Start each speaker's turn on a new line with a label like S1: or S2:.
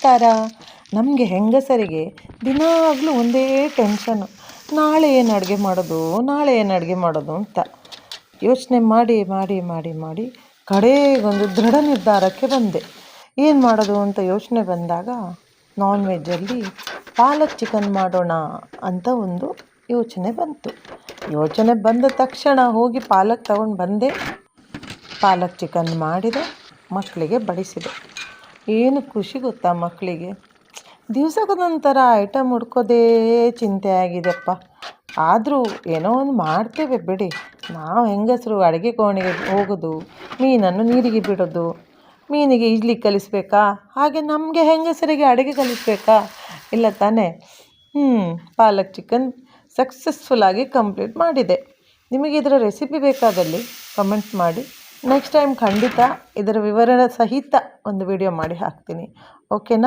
S1: ನಮಸ್ಕಾರ. ನಮಗೆ ಹೆಂಗಸರಿಗೆ ದಿನಾಗಲೂ ಒಂದೇ ಟೆನ್ಷನು, ನಾಳೆ ಏನು ಅಡುಗೆ ಮಾಡೋದು ಅಂತ ಯೋಚನೆ ಮಾಡಿ ಮಾಡಿ ಮಾಡಿ ಮಾಡಿ ಕಡೆಗೊಂದು ದೃಢ ನಿರ್ಧಾರಕ್ಕೆ ಬಂದೆ. ಏನು ಮಾಡೋದು ಅಂತ ಯೋಚನೆ ಬಂದಾಗ ನಾನ್ ವೆಜ್ಜಲ್ಲಿ ಪಾಲಕ್ ಚಿಕನ್ ಮಾಡೋಣ ಅಂತ ಒಂದು ಯೋಚನೆ ಬಂತು. ಯೋಚನೆ ಬಂದ ತಕ್ಷಣ ಹೋಗಿ ಪಾಲಕ್ ತಗೊಂಡು ಬಂದೆ, ಪಾಲಕ್ ಚಿಕನ್ ಮಾಡಿದೆ, ಮಕ್ಕಳಿಗೆ ಬಡಿಸಿದೆ. ಏನು ಖುಷಿ ಗೊತ್ತಾ ಮಕ್ಕಳಿಗೆ. ದಿವಸಕ್ಕೊಂದೊಂಥರ ಐಟಮ್ ಹುಡ್ಕೋದೇ ಚಿಂತೆ ಆಗಿದೆಪ್ಪ. ಆದರೂ ಏನೋ ಒಂದು ಮಾಡ್ತೇವೆ ಬಿಡಿ. ನಾವು ಹೆಂಗಸರು ಅಡುಗೆ ಕೋಣೆಗೆ ಹೋಗೋದು, ಮೀನನ್ನು ನೀರಿಗೆ ಬಿಡೋದು, ಮೀನಿಗೆ ಈಜ್ಲಿಕ್ಕೆ ಕಲಿಸ್ಬೇಕಾ, ಹಾಗೆ ನಮಗೆ ಹೆಂಗಸರಿಗೆ ಅಡುಗೆ ಕಲಿಸ್ಬೇಕಾ? ಇಲ್ಲ ತಾನೇ. ಪಾಲಕ್ ಚಿಕನ್ ಸಕ್ಸಸ್ಫುಲ್ಲಾಗಿ ಕಂಪ್ಲೀಟ್ ಮಾಡಿದೆ. ನಿಮಗೆ ಇದರ ರೆಸಿಪಿ ಬೇಕಾದಲ್ಲಿ ಕಮೆಂಟ್ ಮಾಡಿ. ನೆಕ್ಸ್ಟ್ ಟೈಮ್ ಖಂಡಿತ ಇದರ ವಿವರಣೆ ಸಹಿತ ಒಂದು ವಿಡಿಯೋ ಮಾಡಿ ಹಾಕ್ತೀನಿ. ಓಕೆನಾ?